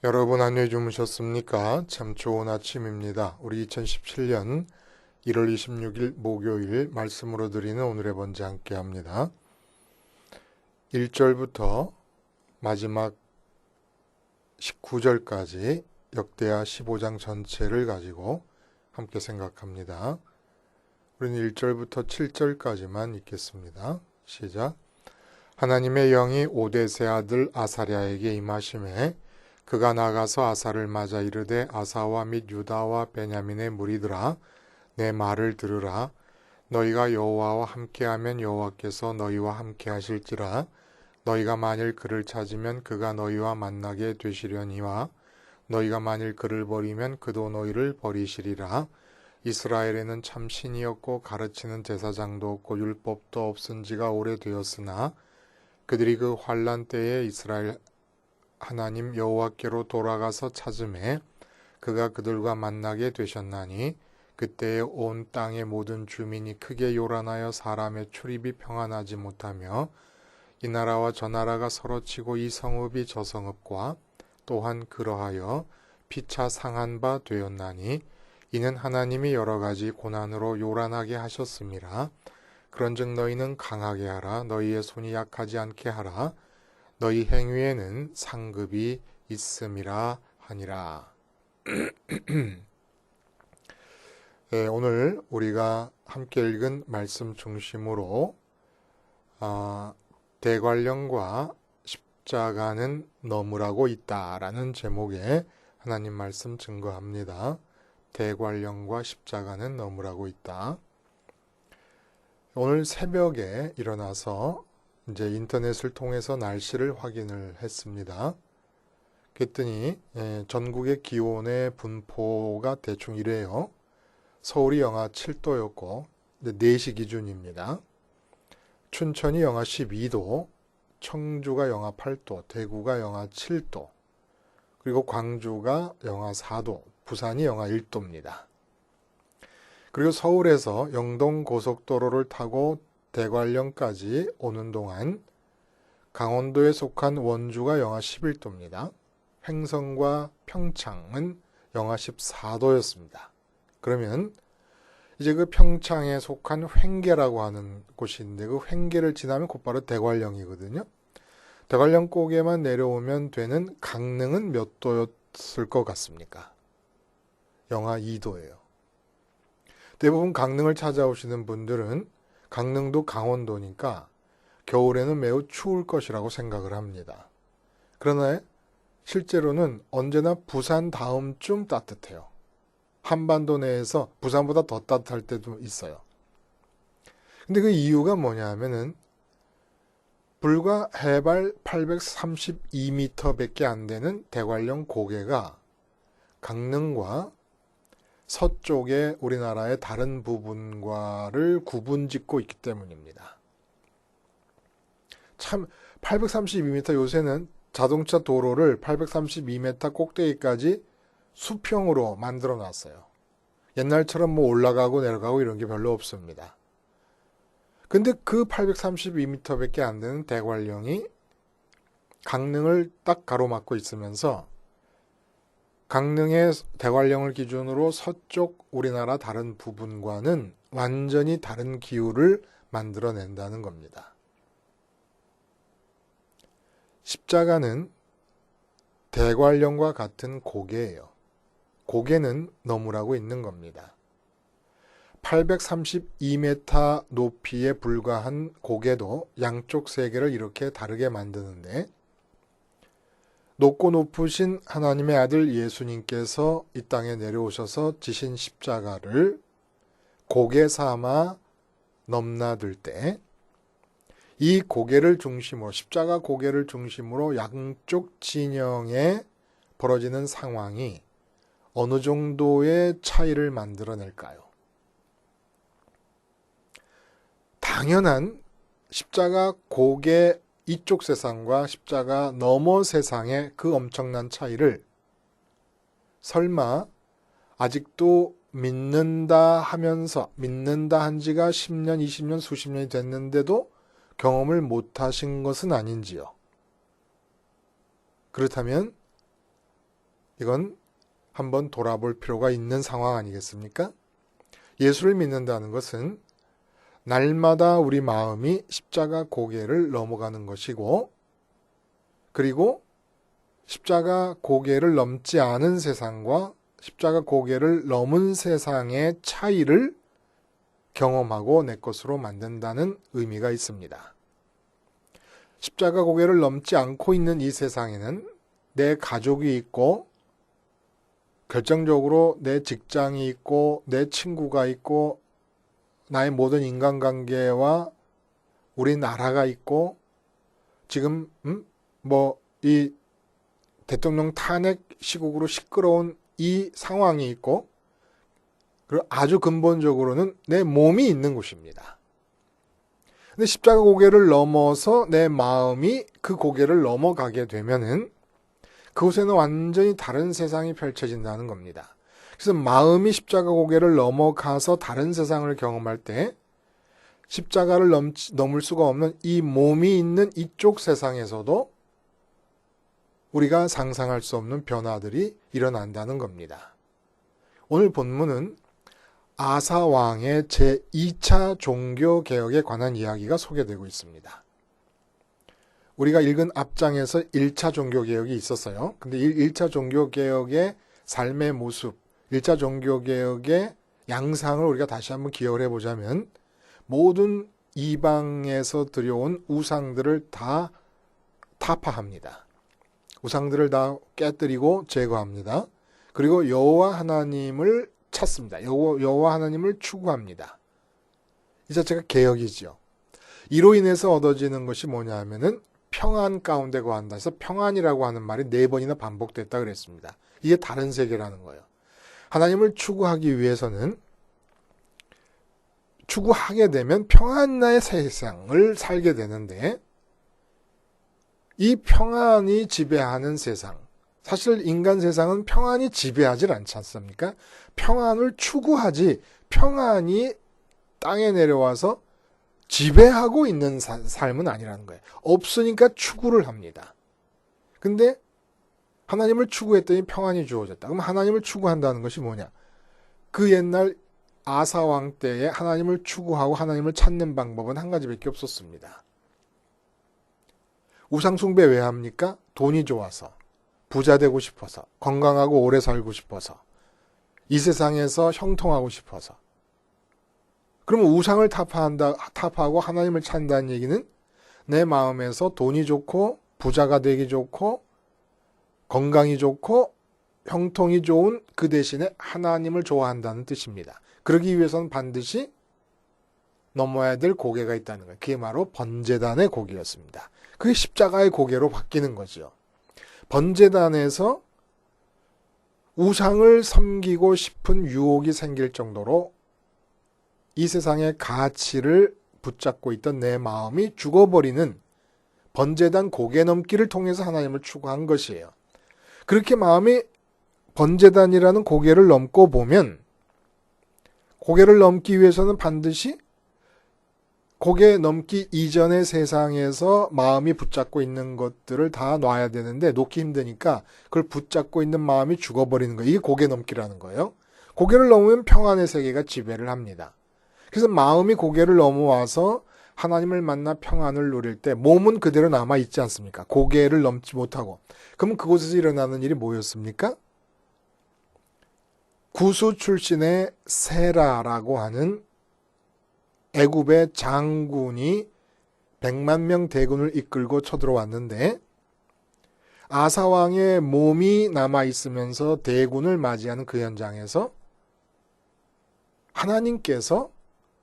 여러분 안녕히 주무셨습니까? 참 좋은 아침입니다. 우리 2017년 1월 26일 목요일 말씀으로 드리는 오늘의 번제 함께 합니다. 1절부터 마지막 19절까지 역대하 15장 전체를 가지고 함께 생각합니다. 우리는 1절부터 7절까지만 읽겠습니다. 시작. 하나님의 영이 오뎃의 아들 아사랴에게 임하심에 그가 나가서 아사를 맞아 이르되 아사와 및 유다와 베냐민의 무리들아 내 말을 들으라. 너희가 여호와와 함께하면 여호와께서 너희와 함께하실지라. 너희가 만일 그를 찾으면 그가 너희와 만나게 되시려니와 너희가 만일 그를 버리면 그도 너희를 버리시리라. 이스라엘에는 참 신이었고 가르치는 제사장도 없고 율법도 없은 지가 오래되었으나 그들이 그 환난 때에 이스라엘 하나님 여호와께로 돌아가서 찾음에 그가 그들과 만나게 되셨나니 그때에 온 땅의 모든 주민이 크게 요란하여 사람의 출입이 평안하지 못하며 이 나라와 저 나라가 서로 치고 이 성읍이 저 성읍과 또한 그러하여 피차 상한 바 되었나니 이는 하나님이 여러 가지 고난으로 요란하게 하셨음이라. 그런즉 너희는 강하게 하라. 너희의 손이 약하지 않게 하라. 너희 행위에는 상급이 있음이라 하니라. 네, 오늘 우리가 함께 읽은 말씀 중심으로 대관령과 십자가는 너무라고 있다라는 제목의 하나님 말씀 증거합니다. 대관령과 십자가는 너무라고 있다. 오늘 새벽에 일어나서 이제 인터넷을 통해서 날씨를 확인을 했습니다. 그랬더니 전국의 기온의 분포가 대충 이래요. 서울이 영하 7도였고 4시 기준입니다. 춘천이 영하 12도, 청주가 영하 8도, 대구가 영하 7도, 그리고 광주가 영하 4도, 부산이 영하 1도입니다. 그리고 서울에서 영동 고속도로를 타고 대관령까지 오는 동안 강원도에 속한 원주가 영하 11도입니다. 횡성과 평창은 영하 14도였습니다. 그러면 이제 그 평창에 속한 횡계라고 하는 곳인데 그 횡계를 지나면 곧바로 대관령이거든요. 대관령 꼭에만 내려오면 되는 강릉은 몇 도였을 것 같습니까? 영하 2도예요. 대부분 강릉을 찾아오시는 분들은 강릉도 강원도니까 겨울에는 매우 추울 것이라고 생각을 합니다. 그러나 실제로는 언제나 부산 다음쯤 따뜻해요. 한반도 내에서 부산보다 더 따뜻할 때도 있어요. 근데 그 이유가 뭐냐 하면은 불과 해발 832m 밖에 안 되는 대관령 고개가 강릉과 서쪽의 우리나라의 다른 부분과를 구분짓고 있기 때문입니다. 참 832m 요새는 자동차 도로를 832m 꼭대기까지 수평으로 만들어 놨어요. 옛날처럼 뭐 올라가고 내려가고 이런 게 별로 없습니다. 근데 그 832m 밖에 안 되는 대관령이 강릉을 딱 가로막고 있으면서 강릉의 대관령을 기준으로 서쪽 우리나라 다른 부분과는 완전히 다른 기후를 만들어낸다는 겁니다. 십자가는 대관령과 같은 고개예요. 고개는 너무라고 있는 겁니다. 832m 높이에 불과한 고개도 양쪽 세계를 이렇게 다르게 만드는데 높고 높으신 하나님의 아들 예수님께서 이 땅에 내려오셔서 지신 십자가를 고개 삼아 넘나들 때 이 고개를 중심으로 십자가 고개를 중심으로 양쪽 진영에 벌어지는 상황이 어느 정도의 차이를 만들어낼까요? 당연한 십자가 고개 이쪽 세상과 십자가 너머 세상의 그 엄청난 차이를 설마 아직도 믿는다 하면서 믿는다 한 지가 10년, 20년, 수십 년이 됐는데도 경험을 못 하신 것은 아닌지요? 그렇다면 이건 한번 돌아볼 필요가 있는 상황 아니겠습니까? 예수를 믿는다는 것은 날마다 우리 마음이 십자가 고개를 넘어가는 것이고, 그리고 십자가 고개를 넘지 않은 세상과 십자가 고개를 넘은 세상의 차이를 경험하고 내 것으로 만든다는 의미가 있습니다. 십자가 고개를 넘지 않고 있는 이 세상에는 내 가족이 있고, 결정적으로 내 직장이 있고, 내 친구가 있고, 나의 모든 인간관계와 우리 나라가 있고, 지금 이 대통령 탄핵 시국으로 시끄러운 이 상황이 있고, 그리고 아주 근본적으로는 내 몸이 있는 곳입니다. 근데 십자가 고개를 넘어서 내 마음이 그 고개를 넘어가게 되면은 그곳에는 완전히 다른 세상이 펼쳐진다는 겁니다. 그래서 마음이 십자가 고개를 넘어가서 다른 세상을 경험할 때 십자가를 넘을 수가 없는 이 몸이 있는 이쪽 세상에서도 우리가 상상할 수 없는 변화들이 일어난다는 겁니다. 오늘 본문은 아사 왕의 제2차 종교개혁에 관한 이야기가 소개되고 있습니다. 우리가 읽은 앞장에서 1차 종교개혁이 있었어요. 근데 1차 종교개혁의 삶의 모습, 1차 종교개혁의 양상을 우리가 다시 한번 기억을 해보자면 모든 이방에서 들여온 우상들을 다 타파합니다. 우상들을 다 깨뜨리고 제거합니다. 그리고 여호와 하나님을 찾습니다. 여호와 하나님을 추구합니다. 이 자체가 개혁이죠. 이로 인해서 얻어지는 것이 뭐냐 하면은 평안 가운데 거한다 해서 평안이라고 하는 말이 4번이나 반복됐다 그랬습니다. 이게 다른 세계라는 거예요. 하나님을 추구하기 위해서는 추구하게 되면 평안의 세상을 살게 되는데 이 평안이 지배하는 세상, 사실 인간 세상은 평안이 지배하지 않지 않습니까? 평안을 추구하지 평안이 땅에 내려와서 지배하고 있는 삶은 아니라는 거예요. 없으니까 추구를 합니다. 근데 하나님을 추구했더니 평안이 주어졌다. 그럼 하나님을 추구한다는 것이 뭐냐? 그 옛날 아사 왕 때에 하나님을 추구하고 하나님을 찾는 방법은 한 가지밖에 없었습니다. 우상 숭배 왜 합니까? 돈이 좋아서, 부자 되고 싶어서, 건강하고 오래 살고 싶어서, 이 세상에서 형통하고 싶어서. 그러면 우상을 타파하고 하나님을 찾는다는 얘기는 내 마음에서 돈이 좋고 부자가 되기 좋고 건강이 좋고 형통이 좋은 그 대신에 하나님을 좋아한다는 뜻입니다. 그러기 위해서는 반드시 넘어야 될 고개가 있다는 거예요. 그게 바로 번제단의 고개였습니다. 그게 십자가의 고개로 바뀌는 거죠. 번제단에서 우상을 섬기고 싶은 유혹이 생길 정도로 이 세상의 가치를 붙잡고 있던 내 마음이 죽어버리는 번제단 고개 넘기를 통해서 하나님을 추구한 것이에요. 그렇게 마음이 번제단이라는 고개를 넘고 보면 고개를 넘기 위해서는 반드시 고개 넘기 이전의 세상에서 마음이 붙잡고 있는 것들을 다 놔야 되는데 놓기 힘드니까 그걸 붙잡고 있는 마음이 죽어버리는 거예요. 이게 고개 넘기라는 거예요. 고개를 넘으면 평안의 세계가 지배를 합니다. 그래서 마음이 고개를 넘어와서 하나님을 만나 평안을 누릴 때 몸은 그대로 남아있지 않습니까? 고개를 넘지 못하고. 그럼 그곳에서 일어나는 일이 뭐였습니까? 구수 출신의 세라라고 하는 애굽의 장군이 100만 명 대군을 이끌고 쳐들어왔는데 아사왕의 몸이 남아있으면서 대군을 맞이하는 그 현장에서 하나님께서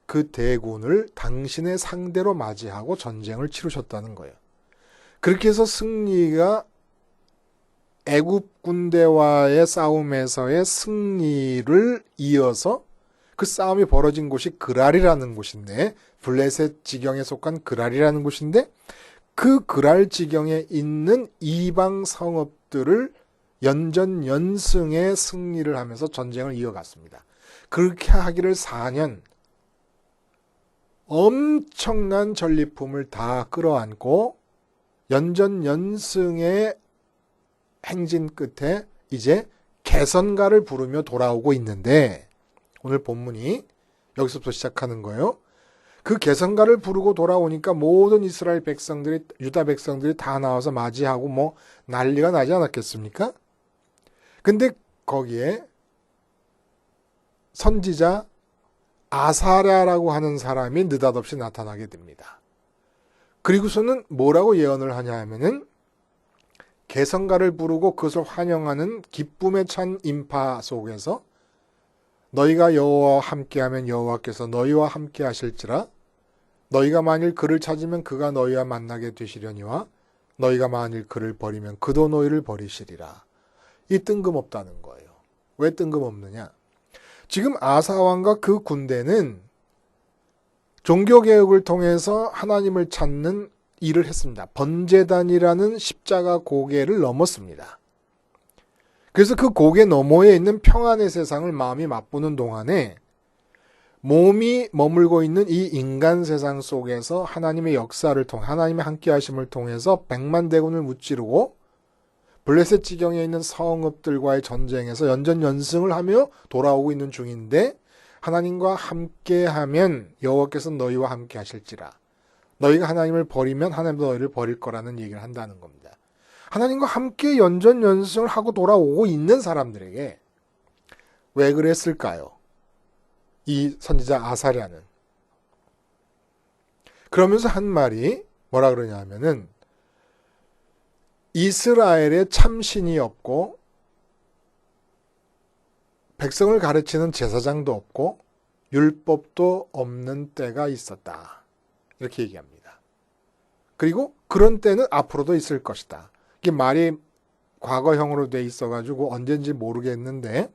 그 대군을 당신의 상대로 맞이하고 전쟁을 치르셨다는 거예요. 그렇게 해서 승리가 애굽 군대와의 싸움에서의 승리를 이어서 그 싸움이 벌어진 곳이 그랄이라는 곳인데 블레셋 지경에 속한 그랄이라는 곳인데 그 그랄 지경에 있는 이방 성읍들을 연전연승의 승리를 하면서 전쟁을 이어갔습니다. 그렇게 하기를 4년 엄청난 전리품을 다 끌어안고 연전연승의 행진 끝에 이제 개선가를 부르며 돌아오고 있는데 오늘 본문이 여기서부터 시작하는 거예요. 그 개선가를 부르고 돌아오니까 모든 이스라엘 백성들이, 유다 백성들이 다 나와서 맞이하고 뭐 난리가 나지 않았겠습니까? 근데 거기에 선지자 아사랴라고 하는 사람이 느닷없이 나타나게 됩니다. 그리고서는 뭐라고 예언을 하냐 하면은 개선가를 부르고 그것을 환영하는 기쁨에 찬 인파 속에서 너희가 여호와와 함께하면 여호와께서 너희와 함께 하실지라 너희가 만일 그를 찾으면 그가 너희와 만나게 되시려니와 너희가 만일 그를 버리면 그도 너희를 버리시리라. 이 뜬금없다는 거예요. 왜 뜬금없느냐? 지금 아사왕과 그 군대는 종교개혁을 통해서 하나님을 찾는 일을 했습니다. 번제단이라는 십자가 고개를 넘었습니다. 그래서 그 고개 너머에 있는 평안의 세상을 마음이 맛보는 동안에 몸이 머물고 있는 이 인간 세상 속에서 하나님의 역사를 통해 하나님의 함께하심을 통해서 백만대군을 무찌르고 블레셋 지경에 있는 성읍들과의 전쟁에서 연전연승을 하며 돌아오고 있는 중인데 하나님과 함께하면 여호와께서 너희와 함께 하실지라 너희가 하나님을 버리면 하나님도 너희를 버릴 거라는 얘기를 한다는 겁니다. 하나님과 함께 연전연승을 하고 돌아오고 있는 사람들에게 왜 그랬을까요? 이 선지자 아사랴는. 그러면서 한 말이 뭐라 그러냐 하면은 이스라엘에 참신이 없고 백성을 가르치는 제사장도 없고 율법도 없는 때가 있었다. 이렇게 얘기합니다. 그리고 그런 때는 앞으로도 있을 것이다. 이게 말이 과거형으로 돼 있어가지고 언젠지 모르겠는데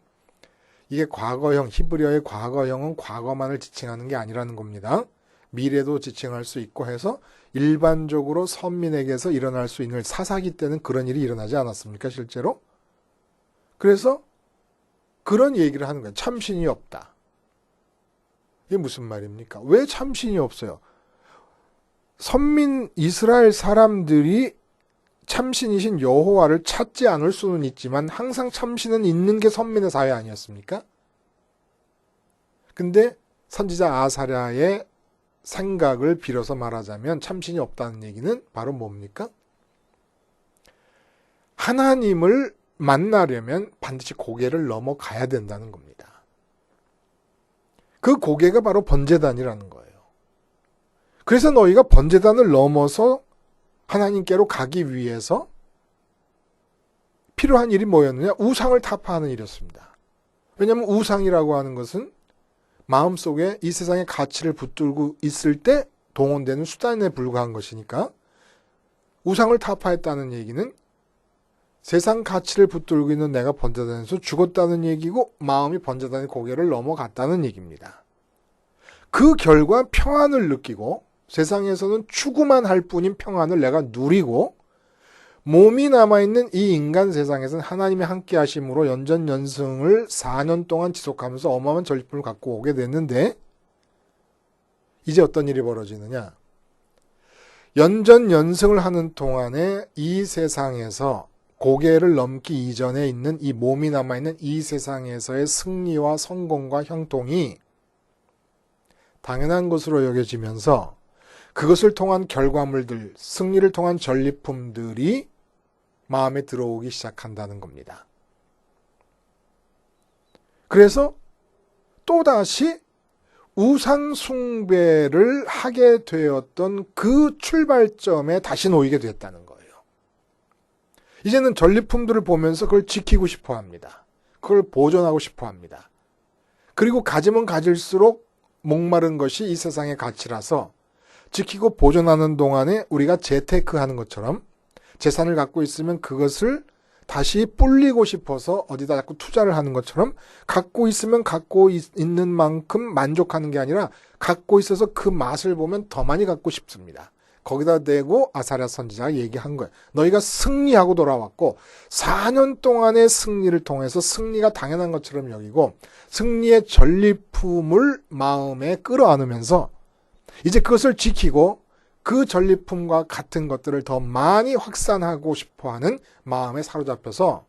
이게 과거형, 히브리어의 과거형은 과거만을 지칭하는 게 아니라는 겁니다. 미래도 지칭할 수 있고 해서 일반적으로 선민에게서 일어날 수 있는 사사기 때는 그런 일이 일어나지 않았습니까? 실제로? 그래서 그런 얘기를 하는 거예요. 참신이 없다. 이게 무슨 말입니까? 왜 참신이 없어요? 선민 이스라엘 사람들이 참신이신 여호와를 찾지 않을 수는 있지만 항상 참신은 있는 게 선민의 사회 아니었습니까? 근데 선지자 아사랴의 생각을 빌어서 말하자면 참신이 없다는 얘기는 바로 뭡니까? 하나님을 만나려면 반드시 고개를 넘어가야 된다는 겁니다. 그 고개가 바로 번제단이라는 거예요. 그래서 너희가 번제단을 넘어서 하나님께로 가기 위해서 필요한 일이 뭐였느냐? 우상을 타파하는 일이었습니다. 왜냐하면 우상이라고 하는 것은 마음속에 이 세상의 가치를 붙들고 있을 때 동원되는 수단에 불과한 것이니까 우상을 타파했다는 얘기는 세상 가치를 붙들고 있는 내가 번제단에서 죽었다는 얘기고 마음이 번제단의 고개를 넘어갔다는 얘기입니다. 그 결과 평안을 느끼고 세상에서는 추구만 할 뿐인 평안을 내가 누리고 몸이 남아있는 이 인간 세상에서는 하나님의 함께 하심으로 연전연승을 4년 동안 지속하면서 어마어마한 전리품을 갖고 오게 됐는데 이제 어떤 일이 벌어지느냐? 연전연승을 하는 동안에 이 세상에서 고개를 넘기 이전에 있는 이 몸이 남아있는 이 세상에서의 승리와 성공과 형통이 당연한 것으로 여겨지면서 그것을 통한 결과물들, 승리를 통한 전리품들이 마음에 들어오기 시작한다는 겁니다. 그래서 또다시 우상 숭배를 하게 되었던 그 출발점에 다시 놓이게 됐다는 거예요. 이제는 전리품들을 보면서 그걸 지키고 싶어 합니다. 그걸 보존하고 싶어 합니다. 그리고 가지면 가질수록 목마른 것이 이 세상의 가치라서 지키고 보존하는 동안에 우리가 재테크하는 것처럼 재산을 갖고 있으면 그것을 다시 불리고 싶어서 어디다 자꾸 투자를 하는 것처럼 갖고 있으면 갖고 있는 만큼 만족하는 게 아니라 갖고 있어서 그 맛을 보면 더 많이 갖고 싶습니다. 거기다 대고 아사랴 선지자가 얘기한 거예요. 너희가 승리하고 돌아왔고 4년 동안의 승리를 통해서 승리가 당연한 것처럼 여기고 승리의 전리품을 마음에 끌어안으면서 이제 그것을 지키고 그 전리품과 같은 것들을 더 많이 확산하고 싶어하는 마음에 사로잡혀서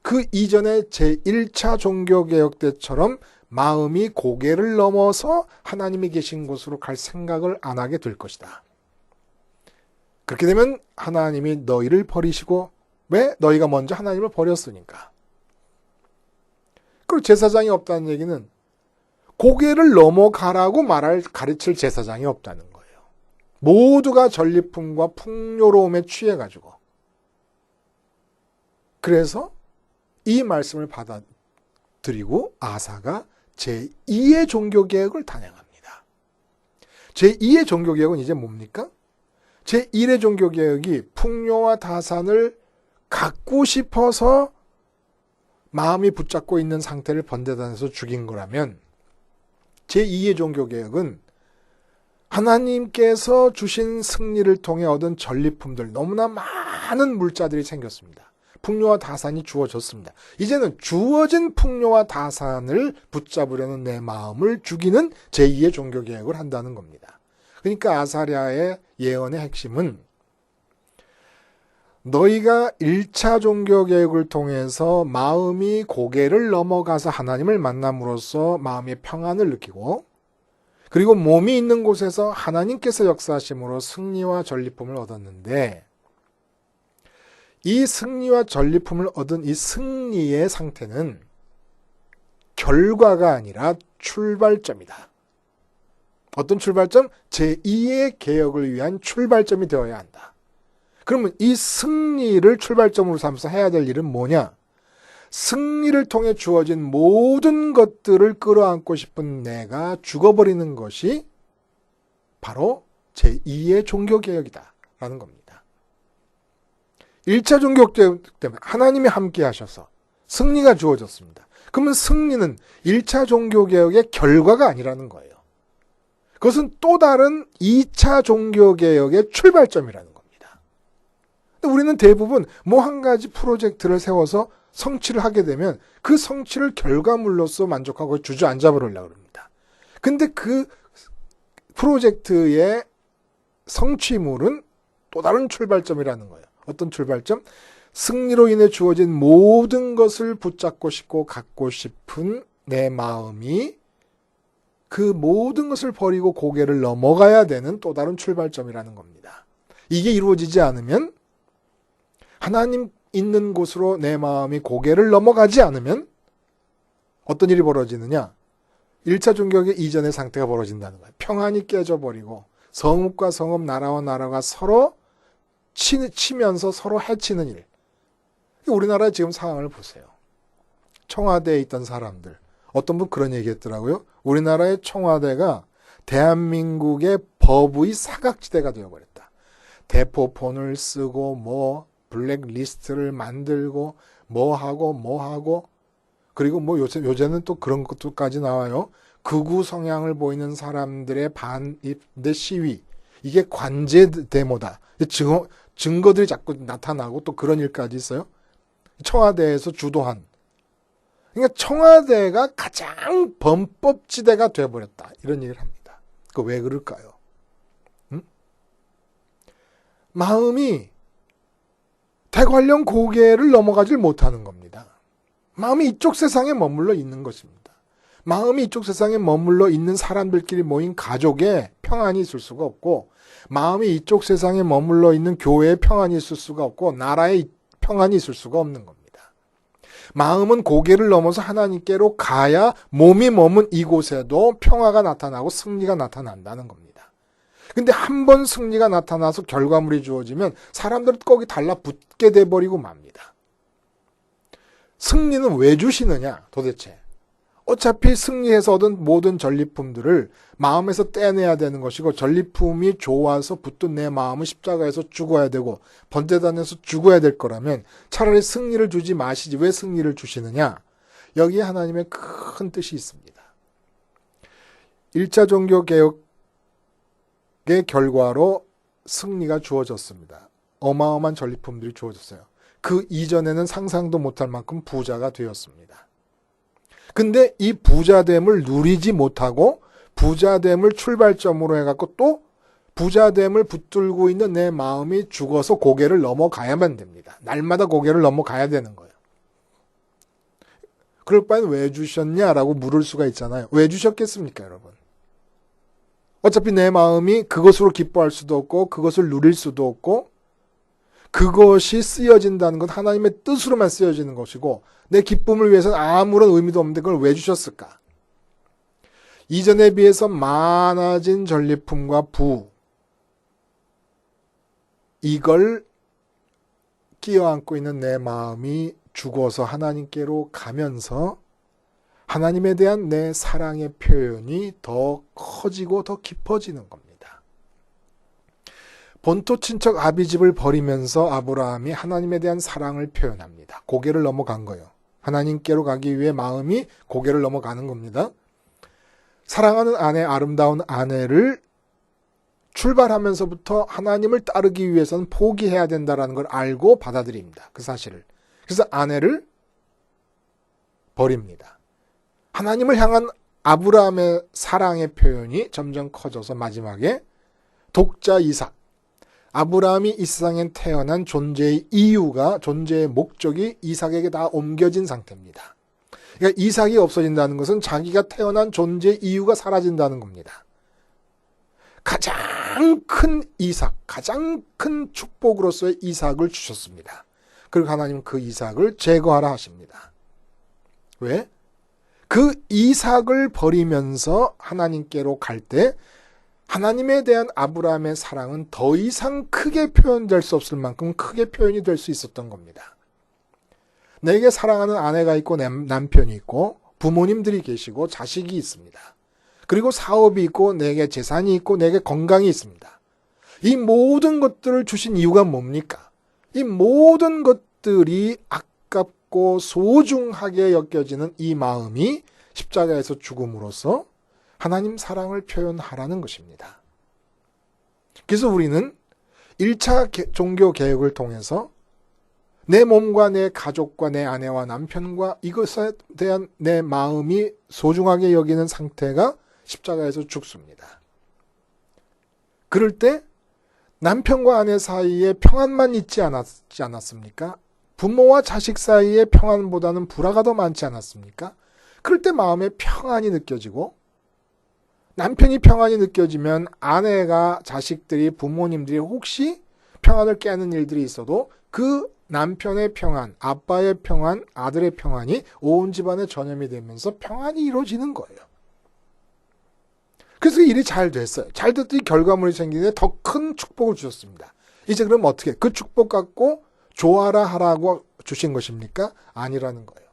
그 이전의 제1차 종교개혁 때처럼 마음이 고개를 넘어서 하나님이 계신 곳으로 갈 생각을 안 하게 될 것이다. 그렇게 되면 하나님이 너희를 버리시고, 왜? 너희가 먼저 하나님을 버렸으니까. 그리고 제사장이 없다는 얘기는 고개를 넘어가라고 가르칠 제사장이 없다는 거예요. 모두가 전리품과 풍요로움에 취해가지고. 그래서 이 말씀을 받아들이고 아사가 제2의 종교개혁을 단행합니다. 제2의 종교개혁은 이제 뭡니까? 제1의 종교개혁이 풍요와 다산을 갖고 싶어서 마음이 붙잡고 있는 상태를 번제단에서 죽인 거라면, 제2의 종교개혁은 하나님께서 주신 승리를 통해 얻은 전리품들, 너무나 많은 물자들이 생겼습니다. 풍요와 다산이 주어졌습니다. 이제는 주어진 풍요와 다산을 붙잡으려는 내 마음을 죽이는 제2의 종교개혁을 한다는 겁니다. 그러니까 아사랴의 예언의 핵심은 너희가 1차 종교개혁을 통해서 마음이 고개를 넘어가서 하나님을 만남으로써 마음의 평안을 느끼고, 그리고 몸이 있는 곳에서 하나님께서 역사하심으로 승리와 전리품을 얻었는데, 이 승리와 전리품을 얻은 이 승리의 상태는 결과가 아니라 출발점이다. 어떤 출발점? 제2의 개혁을 위한 출발점이 되어야 한다. 그러면 이 승리를 출발점으로 삼아서 해야 될 일은 뭐냐? 승리를 통해 주어진 모든 것들을 끌어안고 싶은 내가 죽어버리는 것이 바로 제2의 종교개혁이다 라는 겁니다. 1차 종교개혁 때문에 하나님이 함께 하셔서 승리가 주어졌습니다. 그러면 승리는 1차 종교개혁의 결과가 아니라는 거예요. 그것은 또 다른 2차 종교개혁의 출발점이라는 겁니다. 우리는 대부분 뭐 한 가지 프로젝트를 세워서 성취를 하게 되면 그 성취를 결과물로서 만족하고 주저앉아 버리려고 합니다. 근데 그 프로젝트의 성취물은 또 다른 출발점이라는 거예요. 어떤 출발점? 승리로 인해 주어진 모든 것을 붙잡고 싶고 갖고 싶은 내 마음이 그 모든 것을 버리고 고개를 넘어가야 되는 또 다른 출발점이라는 겁니다. 이게 이루어지지 않으면, 하나님 있는 곳으로 내 마음이 고개를 넘어가지 않으면 어떤 일이 벌어지느냐? 1차 종교의 이전의 상태가 벌어진다는 거예요. 평안이 깨져버리고 성읍과 성읍, 나라와 나라가 서로 치면서 서로 해치는 일. 우리나라의 지금 상황을 보세요. 청와대에 있던 사람들, 어떤 분 그런 얘기 했더라고요. 우리나라의 청와대가 대한민국의 법의 사각지대가 되어버렸다. 대포폰을 쓰고 뭐 블랙리스트를 만들고 뭐 하고 그리고 뭐 요새는 또 그런 것도까지 나와요. 극우 성향을 보이는 사람들의 반대 시위, 이게 관제 데모다. 증거들이 자꾸 나타나고 또 그런 일까지 있어요. 청와대에서 주도한. 그러니까 청와대가 가장 범법지대가 되어버렸다. 이런 얘기를 합니다. 그 왜 그럴까요? 마음이 대관령 고개를 넘어가질 못하는 겁니다. 마음이 이쪽 세상에 머물러 있는 것입니다. 마음이 이쪽 세상에 머물러 있는 사람들끼리 모인 가족에 평안이 있을 수가 없고, 마음이 이쪽 세상에 머물러 있는 교회에 평안이 있을 수가 없고, 나라에 평안이 있을 수가 없는 겁니다. 마음은 고개를 넘어서 하나님께로 가야 몸이 머문 이곳에도 평화가 나타나고 승리가 나타난다는 겁니다. 근데 한 번 승리가 나타나서 결과물이 주어지면 사람들은 거기 달라붙게 돼버리고 맙니다. 승리는 왜 주시느냐 도대체? 어차피 승리해서 얻은 모든 전리품들을 마음에서 떼내야 되는 것이고, 전리품이 좋아서 붙든 내 마음은 십자가에서 죽어야 되고 번제단에서 죽어야 될 거라면 차라리 승리를 주지 마시지 왜 승리를 주시느냐? 여기에 하나님의 큰 뜻이 있습니다. 1차 종교개혁의 결과로 승리가 주어졌습니다. 어마어마한 전리품들이 주어졌어요. 그 이전에는 상상도 못할 만큼 부자가 되었습니다. 근데 이 부자됨을 누리지 못하고 부자됨을 출발점으로 해갖고 또 부자됨을 붙들고 있는 내 마음이 죽어서 고개를 넘어가야만 됩니다. 날마다 고개를 넘어가야 되는 거예요. 그럴 바엔 왜 주셨냐라고 물을 수가 있잖아요. 왜 주셨겠습니까, 여러분? 어차피 내 마음이 그것으로 기뻐할 수도 없고 그것을 누릴 수도 없고 그것이 쓰여진다는 건 하나님의 뜻으로만 쓰여지는 것이고 내 기쁨을 위해서는 아무런 의미도 없는데 그걸 왜 주셨을까? 이전에 비해서 많아진 전리품과 부 이걸 끼어안고 있는 내 마음이 죽어서 하나님께로 가면서 하나님에 대한 내 사랑의 표현이 더 커지고 더 깊어지는 겁니다. 본토 친척 아비집을 버리면서 아브라함이 하나님에 대한 사랑을 표현합니다. 고개를 넘어간 거예요. 하나님께로 가기 위해 마음이 고개를 넘어가는 겁니다. 사랑하는 아내, 아름다운 아내를 출발하면서부터 하나님을 따르기 위해서는 포기해야 된다는 걸 알고 받아들입니다. 그 사실을. 그래서 아내를 버립니다. 하나님을 향한 아브라함의 사랑의 표현이 점점 커져서 마지막에 독자 이삭. 아브라함이 이 세상에 태어난 존재의 이유가, 존재의 목적이 이삭에게 다 옮겨진 상태입니다. 그러니까 이삭이 없어진다는 것은 자기가 태어난 존재의 이유가 사라진다는 겁니다. 가장 큰 이삭, 가장 큰 축복으로서의 이삭을 주셨습니다. 그리고 하나님은 그 이삭을 제거하라 하십니다. 왜? 그 이삭을 버리면서 하나님께로 갈 때 하나님에 대한 아브라함의 사랑은 더 이상 크게 표현될 수 없을 만큼 크게 표현이 될 수 있었던 겁니다. 내게 사랑하는 아내가 있고 남편이 있고 부모님들이 계시고 자식이 있습니다. 그리고 사업이 있고 내게 재산이 있고 내게 건강이 있습니다. 이 모든 것들을 주신 이유가 뭡니까? 이 모든 것들이 아깝고 소중하게 여겨지는 이 마음이 십자가에서 죽음으로써 하나님 사랑을 표현하라는 것입니다. 그래서 우리는 1차 종교 개혁을 통해서 내 몸과 내 가족과 내 아내와 남편과 이것에 대한 내 마음이 소중하게 여기는 상태가 십자가에서 죽습니다. 그럴 때 남편과 아내 사이에 평안만 있지 않았습니까? 부모와 자식 사이에 평안보다는 불화가 더 많지 않았습니까? 그럴 때 마음에 평안이 느껴지고 남편이 평안이 느껴지면 아내가, 자식들이, 부모님들이 혹시 평안을 깨는 일들이 있어도 그 남편의 평안, 아빠의 평안, 아들의 평안이 온 집안에 전염이 되면서 평안이 이루어지는 거예요. 그래서 일이 잘 됐어요. 잘 됐더니 결과물이 생기는데 더 큰 축복을 주셨습니다. 이제 그럼 어떻게? 그 축복 갖고 좋아라 하라고 주신 것입니까? 아니라는 거예요.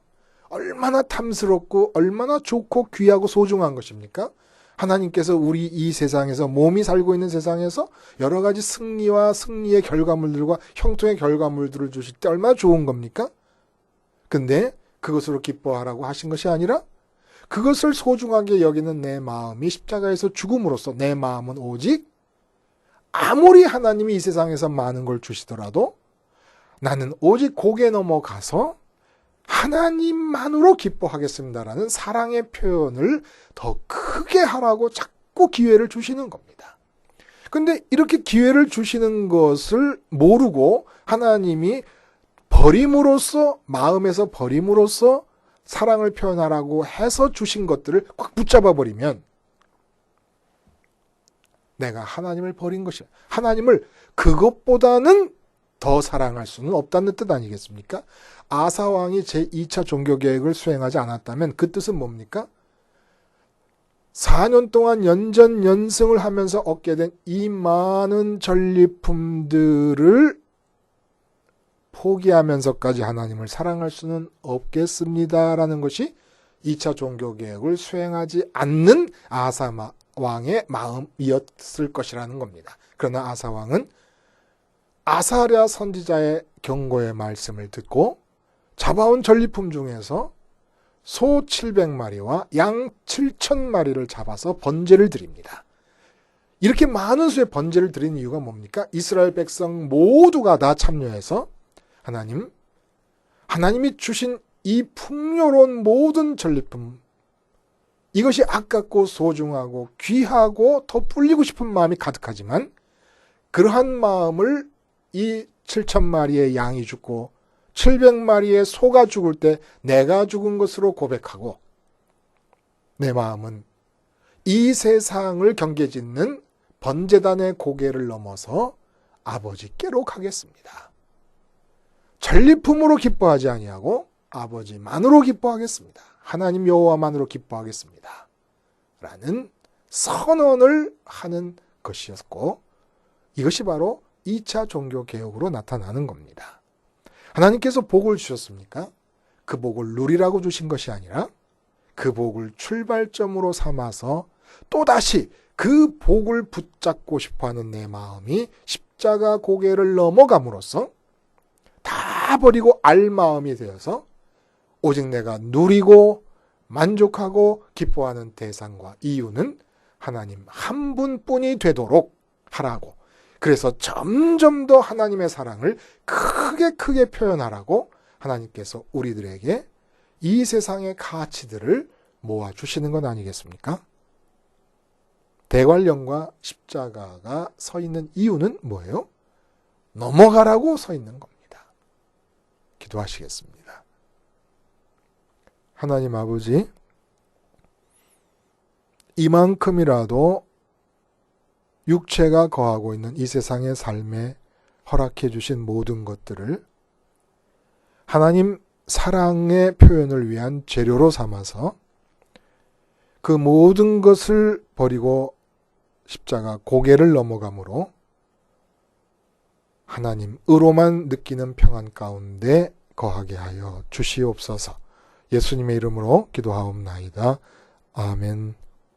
얼마나 탐스럽고 얼마나 좋고 귀하고 소중한 것입니까? 하나님께서 우리 이 세상에서 몸이 살고 있는 세상에서 여러 가지 승리와 승리의 결과물들과 형통의 결과물들을 주실 때 얼마나 좋은 겁니까? 근데 그것으로 기뻐하라고 하신 것이 아니라 그것을 소중하게 여기는 내 마음이 십자가에서 죽음으로써 내 마음은 오직 아무리 하나님이 이 세상에서 많은 걸 주시더라도 나는 오직 고개 넘어가서 하나님만으로 기뻐하겠습니다라는 사랑의 표현을 더 크게 하라고 자꾸 기회를 주시는 겁니다. 근데 이렇게 기회를 주시는 것을 모르고 하나님이 버림으로써, 마음에서 버림으로써 사랑을 표현하라고 해서 주신 것들을 꽉 붙잡아 버리면 내가 하나님을 버린 것이야. 하나님을 그것보다는 더 사랑할 수는 없다는 뜻 아니겠습니까? 아사왕이 제2차 종교개혁을 수행하지 않았다면 그 뜻은 뭡니까? 4년 동안 연전연승을 하면서 얻게 된 이 많은 전리품들을 포기하면서까지 하나님을 사랑할 수는 없겠습니다라는 것이 2차 종교개혁을 수행하지 않는 아사왕의 마음이었을 것이라는 겁니다. 그러나 아사왕은 아사랴 선지자의 경고의 말씀을 듣고 잡아온 전리품 중에서 소 700마리와 양 7,000마리를 잡아서 번제를 드립니다. 이렇게 많은 수의 번제를 드린 이유가 뭡니까? 이스라엘 백성 모두가 다 참여해서 하나님이 주신 이 풍요로운 모든 전리품, 이것이 아깝고 소중하고 귀하고 더 불리고 싶은 마음이 가득하지만 그러한 마음을 이 7,000마리의 양이 죽고 700마리의 소가 죽을 때 내가 죽은 것으로 고백하고 내 마음은 이 세상을 경계짓는 번제단의 고개를 넘어서 아버지께로 가겠습니다. 전리품으로 기뻐하지 아니하고 아버지만으로 기뻐하겠습니다. 하나님 여호와만으로 기뻐하겠습니다. 라는 선언을 하는 것이었고 이것이 바로 2차 종교개혁으로 나타나는 겁니다. 하나님께서 복을 주셨습니까? 그 복을 누리라고 주신 것이 아니라 그 복을 출발점으로 삼아서 또다시 그 복을 붙잡고 싶어하는 내 마음이 십자가 고개를 넘어감으로써 다 버리고 알 마음이 되어서 오직 내가 누리고 만족하고 기뻐하는 대상과 이유는 하나님 한 분뿐이 되도록 하라고, 그래서 점점 더 하나님의 사랑을 크게 표현하라고 하나님께서 우리들에게 이 세상의 가치들을 모아주시는 건 아니겠습니까? 대관령과 십자가가 서 있는 이유는 뭐예요? 넘어가라고 서 있는 겁니다. 기도하시겠습니다. 하나님 아버지, 이만큼이라도 육체가 거하고 있는 이 세상의 삶에 허락해 주신 모든 것들을 하나님 사랑의 표현을 위한 재료로 삼아서 그 모든 것을 버리고 십자가 고개를 넘어감으로 하나님 의로만 느끼는 평안 가운데 거하게 하여 주시옵소서. 예수님의 이름으로 기도하옵나이다. 아멘.